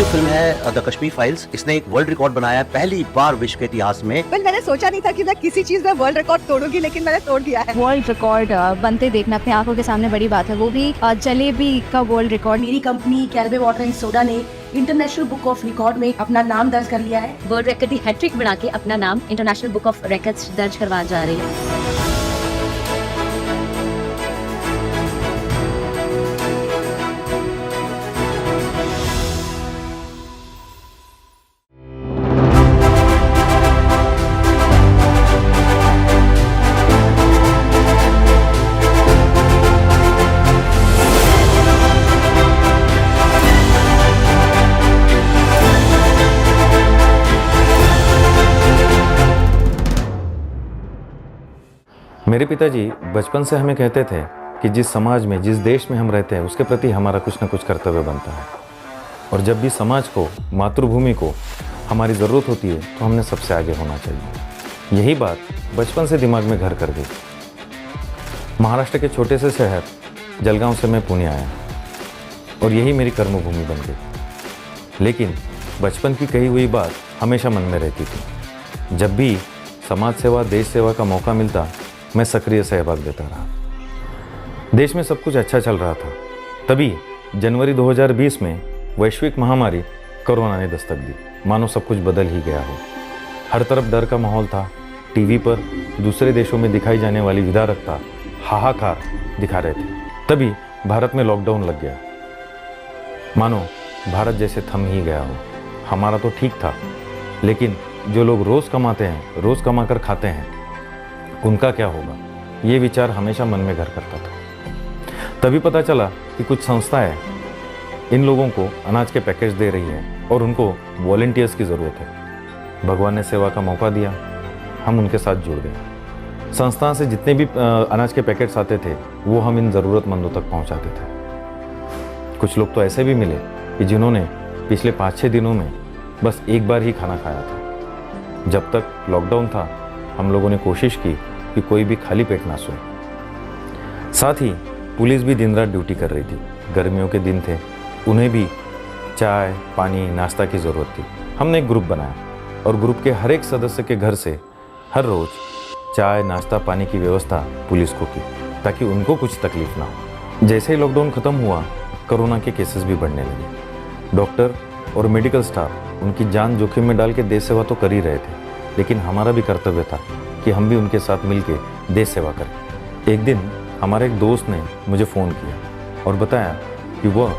जो फिल्म है the Kashmir files, इसने एक वर्ल्ड रिकॉर्ड बनाया है पहली बार विश्व के इतिहास में। मैंने सोचा नहीं था कि मैं किसी चीज में वर्ल्ड रिकॉर्ड तोड़ूंगी, लेकिन मैंने तोड़ दिया है। वर्ल्ड रिकॉर्ड बनते देखना अपने आंखों के सामने बड़ी बात है, वो भी जलेबी का वर्ल्ड रिकॉर्ड। मेरी कंपनी कैलवे वाटर एंड सोडा ने इंटरनेशनल बुक ऑफ रिकॉर्ड में अपना नाम दर्ज कर लिया है। वर्ल्ड रिकॉर्ड की हैट्रिक बना के अपना नाम इंटरनेशनल बुक ऑफ रिकॉर्ड्स दर्ज करवा जा रही है। मेरे पिताजी बचपन से हमें कहते थे कि जिस समाज में, जिस देश में हम रहते हैं, उसके प्रति हमारा कुछ न कुछ कर्तव्य बनता है। और जब भी समाज को, मातृभूमि को हमारी ज़रूरत होती है तो हमने सबसे आगे होना चाहिए। यही बात बचपन से दिमाग में घर कर गई। महाराष्ट्र के छोटे से शहर जलगांव से मैं पुणे आया और यही मेरी कर्मभूमि बन गई। लेकिन बचपन की कही हुई बात हमेशा मन में रहती थी। जब भी समाज सेवा, देश सेवा का मौका मिलता, मैं सक्रिय सहभाग देता रहा। देश में सब कुछ अच्छा चल रहा था। तभी जनवरी 2020 में वैश्विक महामारी कोरोना ने दस्तक दी। मानो सब कुछ बदल ही गया हो। हर तरफ डर का माहौल था। टीवी पर दूसरे देशों में दिखाई जाने वाली विदारकता, हाहाकार दिखा रहे थे। तभी भारत में लॉकडाउन लग गया। मानो भारत जैसे थम ही गया हो। हमारा तो ठीक था, लेकिन जो लोग रोज़ कमाते हैं, रोज़ कमा कर खाते हैं, उनका क्या होगा, ये विचार हमेशा मन में घर करता था। तभी पता चला कि कुछ संस्थाएं इन लोगों को अनाज के पैकेज दे रही है और उनको वॉलंटियर्स की ज़रूरत है। भगवान ने सेवा का मौका दिया, हम उनके साथ जुड़ गए। संस्था से जितने भी अनाज के पैकेट्स आते थे वो हम इन ज़रूरतमंदों तक पहुंचाते थे। कुछ लोग तो ऐसे भी मिले कि जिन्होंने पिछले 5-6 दिनों में बस एक बार ही खाना खाया था। जब तक लॉकडाउन था, हम लोगों ने कोशिश की कि कोई भी खाली पेट ना सोए। साथ ही पुलिस भी दिन रात ड्यूटी कर रही थी। गर्मियों के दिन थे, उन्हें भी चाय, पानी, नाश्ता की ज़रूरत थी। हमने एक ग्रुप बनाया और ग्रुप के हर एक सदस्य के घर से हर रोज़ चाय, नाश्ता, पानी की व्यवस्था पुलिस को की, ताकि उनको कुछ तकलीफ ना हो। जैसे ही लॉकडाउन ख़त्म हुआ, कोरोना के केसेस भी बढ़ने लगे। डॉक्टर और मेडिकल स्टाफ उनकी जान जोखिम में डाल के देश सेवा तो कर ही रहे थे, लेकिन हमारा भी कर्तव्य था कि हम भी उनके साथ मिलकर देश सेवा करें। एक दिन हमारे एक दोस्त ने मुझे फ़ोन किया और बताया कि वह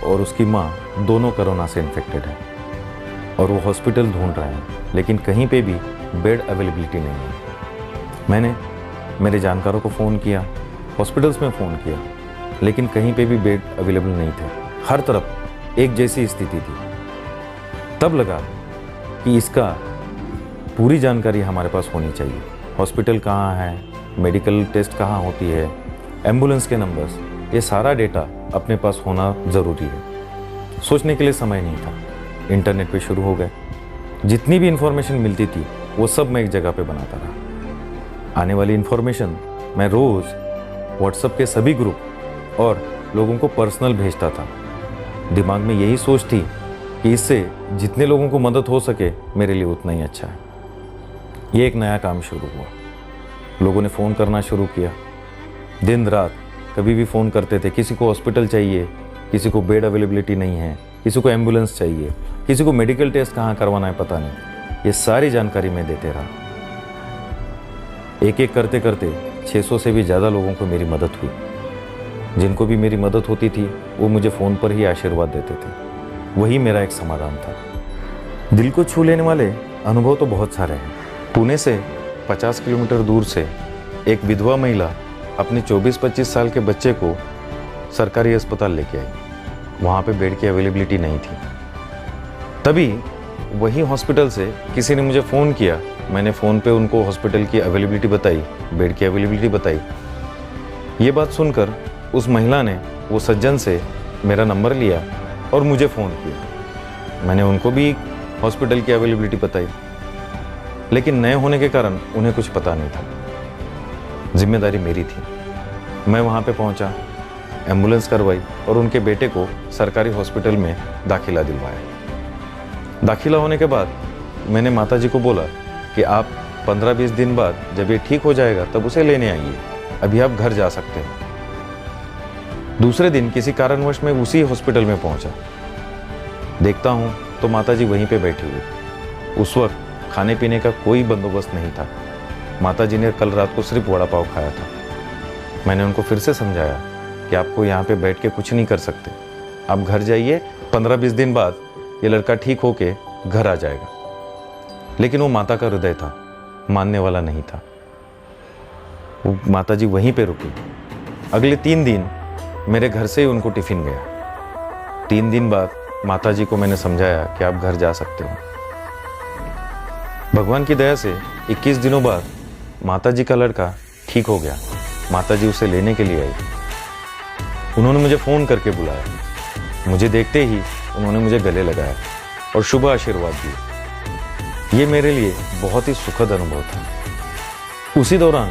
और उसकी माँ दोनों कोरोना से इन्फेक्टेड हैं और वो हॉस्पिटल ढूंढ रहे हैं, लेकिन कहीं पे भी बेड अवेलेबिलिटी नहीं है। मैंने मेरे जानकारों को फ़ोन किया, हॉस्पिटल्स में फ़ोन किया, लेकिन कहीं पे भी बेड अवेलेबल नहीं थे। हर तरफ एक जैसी स्थिति थी। तब लगा कि इसका पूरी जानकारी हमारे पास होनी चाहिए। हॉस्पिटल कहाँ है, मेडिकल टेस्ट कहाँ होती है, एम्बुलेंस के नंबर्स, ये सारा डेटा अपने पास होना ज़रूरी है। सोचने के लिए समय नहीं था। इंटरनेट पे शुरू हो गए। जितनी भी इंफॉर्मेशन मिलती थी वो सब मैं एक जगह पे बनाता रहा। आने वाली इंफॉर्मेशन मैं रोज़ व्हाट्सएप के सभी ग्रुप और लोगों को पर्सनल भेजता था। दिमाग में यही सोच थी कि इससे जितने लोगों को मदद हो सके मेरे लिए उतना ही अच्छा है। ये एक नया काम शुरू हुआ। लोगों ने फ़ोन करना शुरू किया। दिन रात कभी भी फ़ोन करते थे। किसी को हॉस्पिटल चाहिए, किसी को बेड अवेलेबिलिटी नहीं है, किसी को एम्बुलेंस चाहिए, किसी को मेडिकल टेस्ट कहाँ करवाना है पता नहीं। ये सारी जानकारी मैं देते रहा। एक एक करते करते 600 से भी ज़्यादा लोगों को मेरी मदद हुई। जिनको भी मेरी मदद होती थी वो मुझे फ़ोन पर ही आशीर्वाद देते थे। वही मेरा एक समाधान था। दिल को छू लेने वाले अनुभव तो बहुत सारे हैं। पुणे से 50 किलोमीटर दूर से एक विधवा महिला अपने 24-25 साल के बच्चे को सरकारी अस्पताल लेके आई। वहाँ पे बेड की अवेलेबिलिटी नहीं थी। तभी वही हॉस्पिटल से किसी ने मुझे फ़ोन किया। मैंने फ़ोन पे उनको हॉस्पिटल की अवेलेबिलिटी बताई, बेड की अवेलेबिलिटी बताई। ये बात सुनकर उस महिला ने, वो सज्जन से मेरा नंबर लिया और मुझे फ़ोन किया। मैंने उनको भी हॉस्पिटल की अवेलेबिलिटी बताई, लेकिन नए होने के कारण उन्हें कुछ पता नहीं था। जिम्मेदारी मेरी थी। मैं वहाँ पे पहुँचा, एम्बुलेंस करवाई और उनके बेटे को सरकारी हॉस्पिटल में दाखिला दिलवाया। दाखिला होने के बाद मैंने माताजी को बोला कि आप 15-20 दिन बाद जब ये ठीक हो जाएगा तब उसे लेने आइए, अभी आप घर जा सकते हैं। दूसरे दिन किसी कारणवश मैं उसी हॉस्पिटल में पहुंचा। देखता हूं तो माताजी वहीं पे बैठी हुई। उस वक्त खाने पीने का कोई बंदोबस्त नहीं था। माताजी ने कल रात को सिर्फ वड़ा पाव खाया था। मैंने उनको फिर से समझाया कि आपको यहाँ पे बैठ के कुछ नहीं कर सकते, आप घर जाइए, 15-20 दिन बाद ये लड़का ठीक होके घर आ जाएगा। लेकिन वो माता का हृदय था, मानने वाला नहीं था। वो माताजी वहीं पे रुकी। अगले 3 दिन मेरे घर से ही उनको टिफिन गया। 3 दिन बाद माताजी को मैंने समझाया कि आप घर जा सकते हो। भगवान की दया से 21 दिनों बाद माताजी का लड़का ठीक हो गया। माताजी उसे लेने के लिए आई। उन्होंने मुझे फ़ोन करके बुलाया। मुझे देखते ही उन्होंने मुझे गले लगाया और शुभ आशीर्वाद दिए। ये मेरे लिए बहुत ही सुखद अनुभव था। उसी दौरान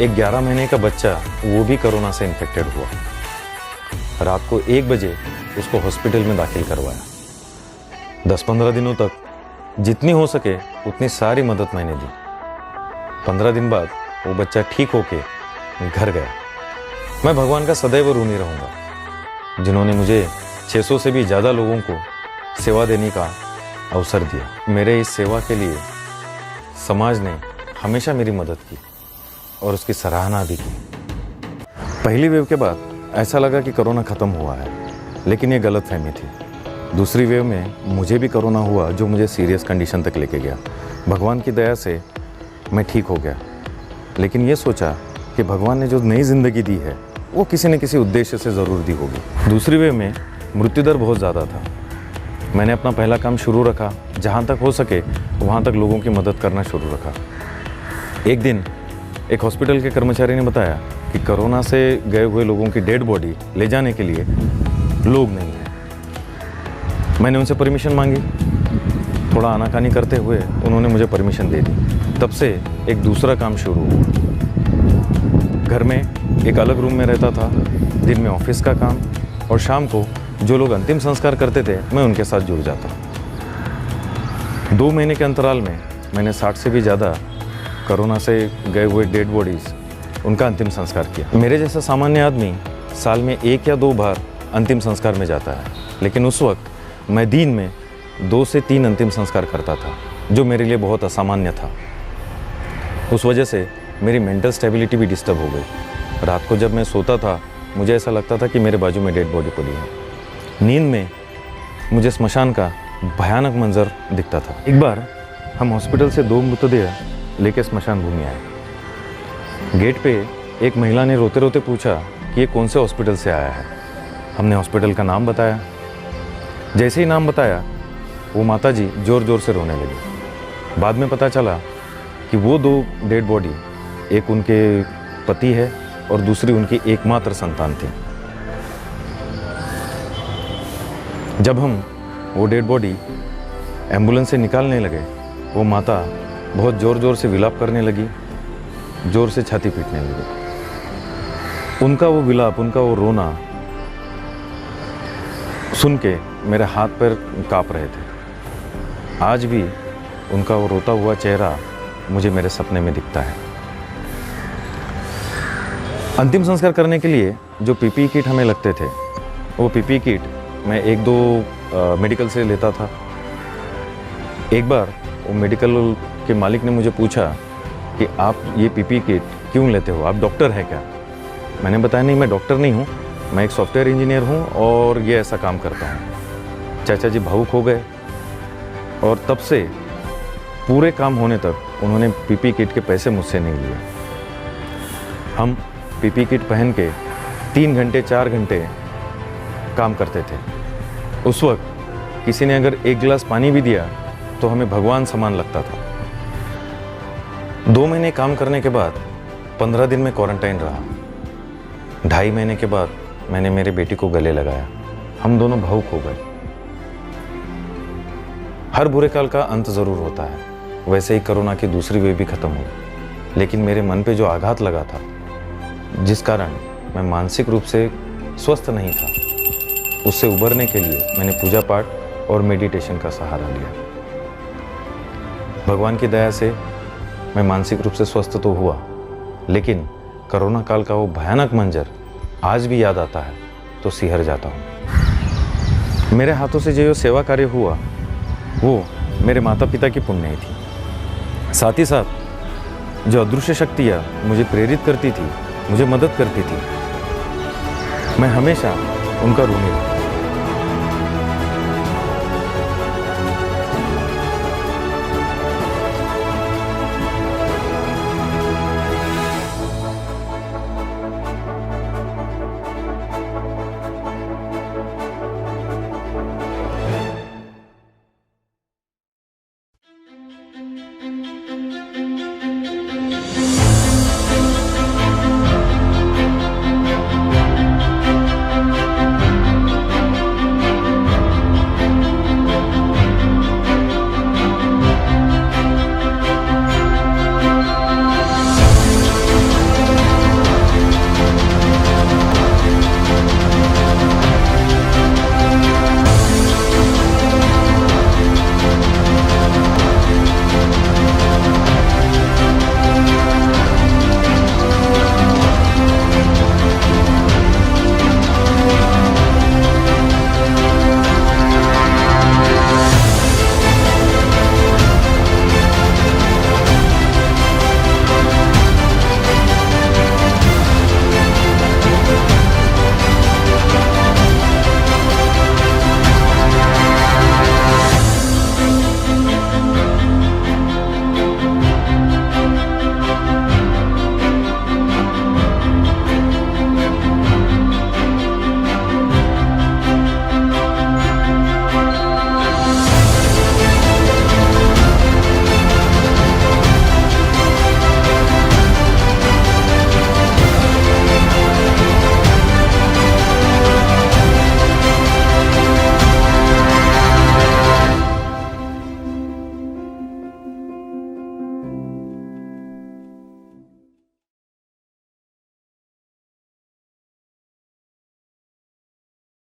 एक 11 महीने का बच्चा, वो भी कोरोना से इन्फेक्टेड हुआ। रात को 1 बजे उसको हॉस्पिटल में दाखिल करवाया। 10-15 दिनों तक जितनी हो सके उतनी सारी मदद मैंने दी। 15 दिन बाद वो बच्चा ठीक होके घर गया। मैं भगवान का सदैव ऋणी रहूँगा, जिन्होंने मुझे 600 से भी ज़्यादा लोगों को सेवा देने का अवसर दिया। मेरे इस सेवा के लिए समाज ने हमेशा मेरी मदद की और उसकी सराहना भी की। पहली वेव के बाद ऐसा लगा कि कोरोना ख़त्म हुआ है, लेकिन ये गलतफहमी थी। दूसरी वेव में मुझे भी कोरोना हुआ, जो मुझे सीरियस कंडीशन तक लेके गया। भगवान की दया से मैं ठीक हो गया, लेकिन ये सोचा कि भगवान ने जो नई ज़िंदगी दी है वो किसी न किसी उद्देश्य से ज़रूर दी होगी। दूसरी वेव में मृत्यु दर बहुत ज़्यादा था। मैंने अपना पहला काम शुरू रखा, जहाँ तक हो सके वहाँ तक लोगों की मदद करना शुरू रखा। एक दिन एक हॉस्पिटल के कर्मचारी ने बताया कि कोरोना से गए हुए लोगों की डेड बॉडी ले जाने के लिए लोग नहीं हैं। मैंने उनसे परमिशन मांगी। थोड़ा आनाकानी करते हुए उन्होंने मुझे परमिशन दे दी। तब से एक दूसरा काम शुरू हुआ। घर में एक अलग रूम में रहता था, दिन में ऑफिस का काम, और शाम को जो लोग अंतिम संस्कार करते थे मैं उनके साथ जुड़ जाता। 2 महीने के अंतराल में मैंने 60 से भी ज़्यादा कोरोना से गए हुए डेड बॉडीज़, उनका अंतिम संस्कार किया। मेरे जैसा सामान्य आदमी साल में 1 या 2 बार अंतिम संस्कार में जाता है, लेकिन उस वक्त मैं दिन में 2 से 3 अंतिम संस्कार करता था, जो मेरे लिए बहुत असामान्य था। उस वजह से मेरी मेंटल स्टेबिलिटी भी डिस्टर्ब हो गई। रात को जब मैं सोता था मुझे ऐसा लगता था कि मेरे बाजू में डेड बॉडी पड़ी है। नींद में मुझे स्मशान का भयानक मंजर दिखता था। एक बार हम हॉस्पिटल से 2 मृतदेह लेके स्मशान भूमि आए। गेट पे एक महिला ने रोते रोते पूछा कि ये कौन से हॉस्पिटल से आया है। हमने हॉस्पिटल का नाम बताया। जैसे ही नाम बताया वो माताजी ज़ोर ज़ोर से रोने लगी। बाद में पता चला कि वो 2 डेड बॉडी, एक उनके पति है और दूसरी उनकी एकमात्र संतान थी। जब हम वो डेड बॉडी एम्बुलेंस से निकालने लगे, वो माता बहुत ज़ोर ज़ोर से विलाप करने लगी, ज़ोर से छाती पीटने लगी। उनका वो विलाप, उनका वो रोना सुन के मेरे हाथ पैर काँप रहे थे। आज भी उनका वो रोता हुआ चेहरा मुझे मेरे सपने में दिखता है। अंतिम संस्कार करने के लिए जो पीपीई किट हमें लगते थे, वो पीपीई किट मैं 1-2 मेडिकल से लेता था। एक बार वो मेडिकल के मालिक ने मुझे पूछा कि आप ये पीपीई किट क्यों लेते हो, आप डॉक्टर हैं क्या? मैंने बताया नहीं, मैं डॉक्टर नहीं हूँ, मैं एक सॉफ्टवेयर इंजीनियर हूँ और ये ऐसा काम करता हूँ। चाचा जी भावुक हो गए और तब से पूरे काम होने तक उन्होंने पीपीई किट के पैसे मुझसे नहीं लिए। हम पीपीई किट पहन के 3 घंटे 4 घंटे काम करते थे। उस वक्त किसी ने अगर 1 गिलास पानी भी दिया तो हमें भगवान समान लगता था। 2 महीने काम करने के बाद 15 दिन में क्वारंटाइन रहा। 2.5 महीने के बाद मैंने मेरे बेटी को गले लगाया। हम दोनों भावुक हो गए। हर बुरे काल का अंत ज़रूर होता है। वैसे ही कोरोना की दूसरी वेव भी ख़त्म हुई, लेकिन मेरे मन पे जो आघात लगा था, जिस कारण मैं मानसिक रूप से स्वस्थ नहीं था, उससे उबरने के लिए मैंने पूजा पाठ और मेडिटेशन का सहारा लिया। भगवान की दया से मैं मानसिक रूप से स्वस्थ तो हुआ, लेकिन कोरोना काल का वो भयानक मंजर आज भी याद आता है तो सिहर जाता हूँ। मेरे हाथों से जो सेवा कार्य हुआ वो मेरे माता पिता की पुण्य ही थी। साथ ही साथ जो अदृश्य शक्तियाँ मुझे प्रेरित करती थी, मुझे मदद करती थी, मैं हमेशा उनका ऋणी हूँ।